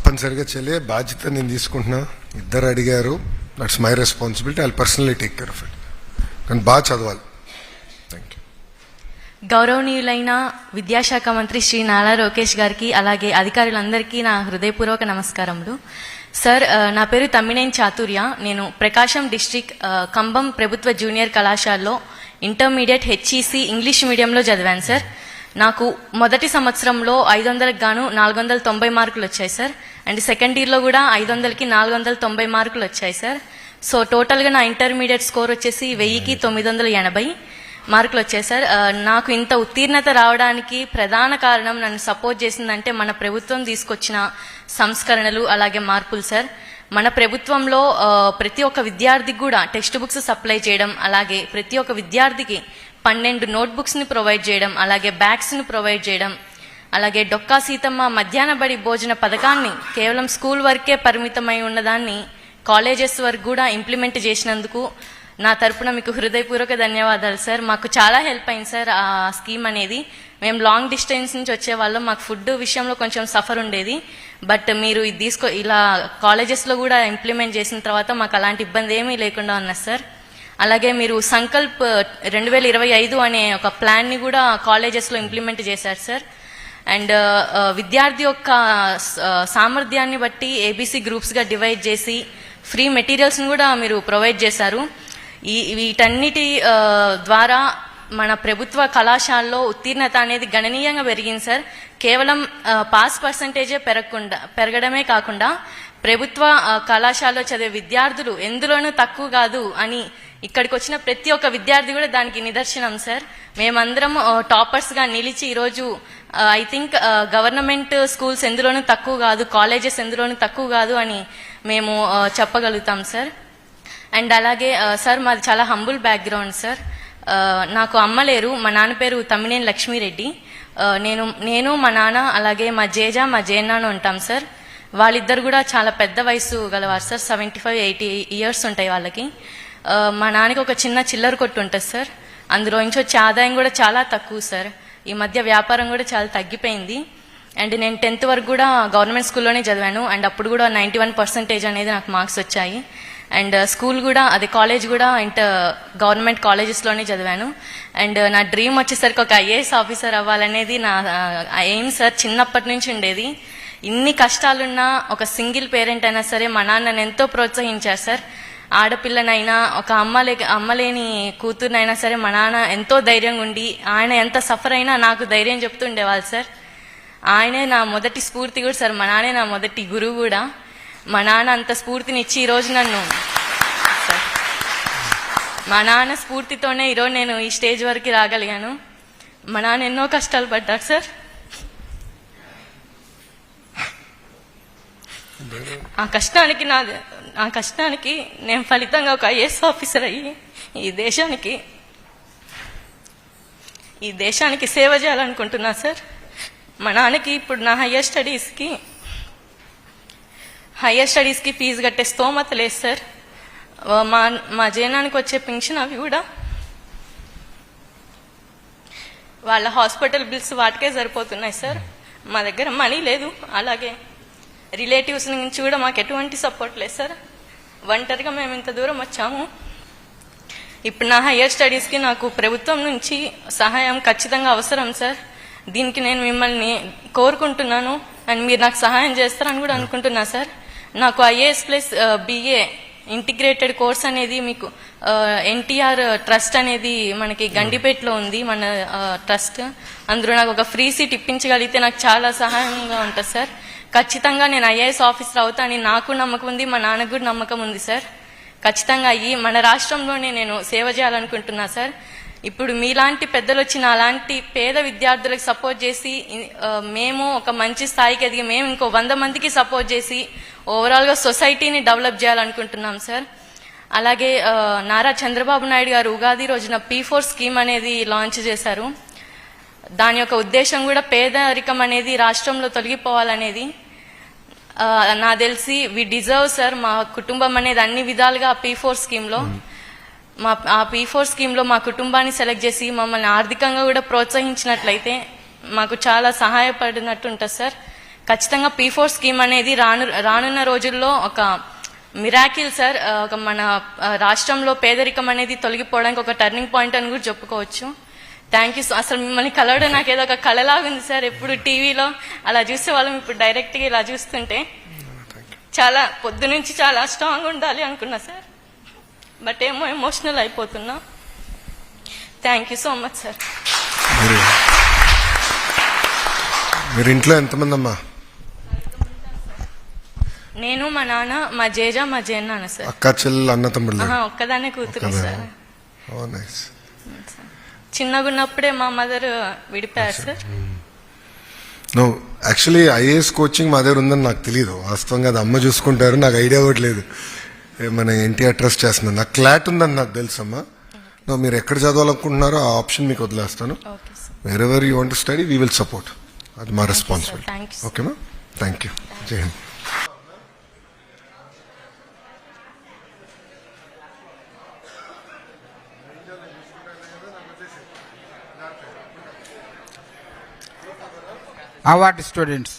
తప్పనిసరిగా చెల్లి బాధ్యత నేను తీసుకుంటున్నా. ఇద్దరు అడిగారు, that's my responsibility. I personally take care of it. కానీ బాగా చదవాలి. Thank you. గౌరవనీయులైన విద్యాశాఖ మంత్రి శ్రీ నారా లోకేష్ గారికి అలాగే అధికారులందరికీ నా హృదయపూర్వక నమస్కారములు. సార్, నా పేరు తమ్మినేని చాతుర్య. నేను ప్రకాశం డిస్ట్రిక్ట్ కంబం ప్రభుత్వ జూనియర్ కళాశాలలో ఇంటర్మీడియట్ హెచ్ఈసి ఇంగ్లీష్ మీడియంలో చదివాను సార్. నాకు మొదటి సంవత్సరంలో 500కి గాను 490 మార్కులు వచ్చాయి సార్. అండ్ సెకండ్ ఇయర్లో కూడా 500కి 490 మార్కులు వచ్చాయి సార్. సో టోటల్గా నా ఇంటర్మీడియట్ స్కోర్ వచ్చేసి 1000కి 980 మార్కులు వచ్చాయి సార్. నాకు ఇంత ఉత్తీర్ణత రావడానికి ప్రధాన కారణం, నన్ను సపోర్ట్ చేసిందంటే మన ప్రభుత్వం తీసుకొచ్చిన సంస్కరణలు అలాగే మార్పులు సార్. మన ప్రభుత్వంలో ప్రతి ఒక్క విద్యార్థికి కూడా టెక్స్ట్ బుక్స్ సప్లై చేయడం, అలాగే ప్రతి ఒక్క విద్యార్థికి 12 నోట్బుక్స్ని ప్రొవైడ్ చేయడం, అలాగే బ్యాగ్స్ని ప్రొవైడ్ చేయడం, అలాగే డొక్కా సీతమ్మ మధ్యాహ్న బడి భోజన పథకాన్ని కేవలం స్కూల్ వరకే పరిమితమై ఉన్నదాన్ని కాలేజెస్ వరకు కూడా ఇంప్లిమెంట్ చేసినందుకు నా తరపున మీకు హృదయపూర్వక ధన్యవాదాలు సార్. మాకు చాలా హెల్ప్ అయింది సార్ ఆ స్కీమ్ అనేది. మేము లాంగ్ డిస్టెన్స్ నుంచి వచ్చేవాళ్ళం, మాకు ఫుడ్ విషయంలో కొంచెం సఫర్ ఉండేది. బట్ మీరు ఇది ఇలా కాలేజెస్లో కూడా ఇంప్లిమెంట్ చేసిన తర్వాత మాకు అలాంటి ఇబ్బంది ఏమీ లేకుండా ఉన్నది సార్. అలాగే మీరు సంకల్ప్ 2025 అనే ఒక ప్లాన్ని కూడా కాలేజెస్లో ఇంప్లిమెంట్ చేశారు సార్. అండ్ విద్యార్థి యొక్క సామర్థ్యాన్ని బట్టి ఏబీసీ గ్రూప్స్గా డివైడ్ చేసి ఫ్రీ మెటీరియల్స్ని కూడా మీరు ప్రొవైడ్ చేశారు. వీటన్నిటి ద్వారా మన ప్రభుత్వ కళాశాలలో ఉత్తీర్ణత అనేది గణనీయంగా పెరిగింది సార్. కేవలం పాస్ పర్సంటేజే పెరగడమే కాకుండా ప్రభుత్వ కళాశాలలో చదివే విద్యార్థులు ఎందులోనూ తక్కువ కాదు అని ఇక్కడికి వచ్చిన ప్రతి ఒక్క విద్యార్థి కూడా దానికి నిదర్శనం సార్. మేమందరం టాపర్స్గా నిలిచి ఈరోజు ఐ థింక్ గవర్నమెంట్ స్కూల్స్ ఎందులోనూ తక్కువ కాదు, కాలేజెస్ ఎందులోనూ తక్కువ కాదు అని మేము చెప్పగలుగుతాం సార్. అండ్ అలాగే సార్, మాది చాలా హంబుల్ బ్యాక్గ్రౌండ్ సార్. నాకు అమ్మ లేరు. మా నాన్న పేరు తమ్మినేని లక్ష్మీరెడ్డి. నేను మా నాన్న అలాగే మా జేజ మా జేన్నాన్న ఉంటాం సార్. వాళ్ళిద్దరు కూడా చాలా పెద్ద వయసు గలవారు సార్. 75-80 ఇయర్స్ ఉంటాయి వాళ్ళకి. మా నాన్నకి ఒక చిన్న చిల్లర కొట్టు ఉంటుంది సార్. అందులో నుంచి వచ్చే ఆదాయం కూడా చాలా తక్కువ సార్. ఈ మధ్య వ్యాపారం కూడా చాలా తగ్గిపోయింది. అండ్ నేను 10th వరకు కూడా గవర్నమెంట్ స్కూల్లోనే చదివాను. అండ్ అప్పుడు కూడా 91% అనేది నాకు మార్క్స్ వచ్చాయి. అండ్ స్కూల్ కూడా, అదే కాలేజ్ కూడా గవర్నమెంట్ కాలేజెస్లోనే చదివాను. అండ్ నా డ్రీమ్ వచ్చేసరికి ఒక ఐఏఎస్ ఆఫీసర్ అవ్వాలనేది నా ఎయిమ్ సార్. చిన్నప్పటి నుంచి ఉండేది. ఇన్ని కష్టాలున్నా ఒక సింగిల్ పేరెంట్ అయినా సరే మా నాన్న నన్ను ఎంతో ప్రోత్సహించారు సార్. ఆడపిల్లనైనా ఒక అమ్మలేని కూతురునైనా సరే మా నాన్న ఎంతో ధైర్యంగా ఉండి, ఆయన ఎంత సఫర్ అయినా నాకు ధైర్యం చెప్తుండేవాళ్ళు సార్. ఆయనే నా మొదటి స్ఫూర్తి కూడా సార్. మా నాన్నే నా మొదటి గురువు కూడా. మా నాన్న అంత స్ఫూర్తినిచ్చి ఈరోజు నన్ను సార్, మా నాన్న స్ఫూర్తితోనే ఈరోజు నేను ఈ స్టేజ్ వరకు రాగలిగాను. మా నాన్న ఎన్నో కష్టాలు పడ్డారు సార్. ఆ కష్టానికి నేను ఫలితంగా ఒక ఐఏఎస్ ఆఫీసర్ అయ్యి ఈ దేశానికి సేవ చేయాలనుకుంటున్నా సార్. మా నాన్నకి ఇప్పుడు నా హయ్యర్ స్టడీస్కి ఫీజు కట్టే స్తోమత లేదు సార్. మా జనానికి వచ్చే పెన్షన్ అవి కూడా వాళ్ళ హాస్పిటల్ బిల్స్ వాటికే సరిపోతున్నాయి సార్. మా దగ్గర మనీ లేదు. అలాగే రిలేటివ్స్ నుంచి కూడా మాకు ఎటువంటి సపోర్ట్ లేదు సార్. ఒంటరిగా మేము ఇంత దూరం వచ్చాము. ఇప్పుడు నా హయ్యర్ స్టడీస్కి నాకు ప్రభుత్వం నుంచి సహాయం ఖచ్చితంగా అవసరం సార్. దీనికి నేను మిమ్మల్ని కోరుకుంటున్నాను. అండ్ మీరు నాకు సహాయం చేస్తారని కూడా అనుకుంటున్నా సార్. నాకు IAS plus BA integrated course అనేది మీకు NTR ట్రస్ట్ అనేది మనకి గండిపేటలో ఉంది, మన ట్రస్ట్. అందులో నాకు ఒక ఫ్రీ సీట్ ఇప్పించగలిగితే నాకు చాలా సహాయంగా ఉంటుంది సార్. ఖచ్చితంగా నేను ఐఏఎస్ ఆఫీసర్ అవుతానని నాకు నమ్మకం ఉంది, మా నాన్నకు కూడా నమ్మకం ఉంది సార్. ఖచ్చితంగా అయ్యి మన రాష్ట్రంలోనే నేను సేవ చేయాలనుకుంటున్నా సార్. ఇప్పుడు మీలాంటి పెద్దలు వచ్చిన అలాంటి పేద విద్యార్థులకు సపోర్ట్ చేసి మేము ఒక మంచి స్థాయికి ఎదిగి మేము ఇంకో 100 మందికి సపోర్ట్ చేసి ఓవరాల్గా సొసైటీని డెవలప్ చేయాలనుకుంటున్నాం సార్. అలాగే నారా చంద్రబాబు నాయుడు గారు ఉగాది రోజున P4 స్కీమ్ అనేది లాంచ్ చేశారు. దాని యొక్క ఉద్దేశం కూడా పేదరికం అనేది రాష్ట్రంలో తొలగిపోవాలనేది. నా తెలిసి వి డిజర్వ్ సార్. మా కుటుంబం అనేది అన్ని విధాలుగా P4 స్కీమ్లో ఆ P4 స్కీమ్లో మా కుటుంబాన్ని సెలెక్ట్ చేసి మమ్మల్ని ఆర్థికంగా కూడా ప్రోత్సహించినట్లయితే మాకు చాలా సహాయపడినట్టు ఉంటుంది సార్. ఖచ్చితంగా P4 స్కీమ్ అనేది రానున్న రోజుల్లో ఒక మిరాకిల్ సార్. ఒక మన రాష్ట్రంలో పేదరికం అనేది తొలగిపోవడానికి ఒక టర్నింగ్ పాయింట్ అని కూడా చెప్పుకోవచ్చు. Thank you. అసలు మిమ్మల్ని కలవడం నాకు ఏదో ఒక కళలాగా ఉంది సార్. ఎప్పుడు టీవీలో అలా చూసే వాళ్ళం, ఇప్పుడు డైరెక్ట్గా ఇలా చూస్తుంటే చాలా పొద్దు నుంచి చాలా స్ట్రాంగ్ ఉండాలి అనుకున్నా సార్. బట్ ఏమో ఎమోషనల్ అయిపోతున్నా. Thank you so much sir. మీరు ఇంట్లో ఎంతమంది అమ్మా? నేను, మా నాన్న, మా జేజ, మా జేన్నాన్న సార్. అక్క చెల్లెలు అన్న తమ్ముళ్ళు? ఒక్కదాన్నే కూతురు సార్. ఓ నైస్. చిన్నగా ఉన్నప్పుడే మా మదర్ విడిపోయారు sir. No, actually IAS coaching మా దగ్గర ఉందని నాకు తెలియదు. వాస్తవంగా అది అమ్మ చూసుకుంటారు, నాకు ఐడియా కూడా లేదు. మన ఎన్టీఆర్ ట్రస్ట్ చేస్తున్నాను. నాకు క్లాట్ ఉందని నాకు తెలుసమ్మా. నో, మీరు ఎక్కడ చదవాలనుకుంటున్నారో ఆ ఆప్షన్ మీకు వదిలేస్తాను. Wear ever you want to study we will support. అది మా రెస్పాన్సిబిలిటీ. ఓకేమా? Thank you. జై హింద్. award students.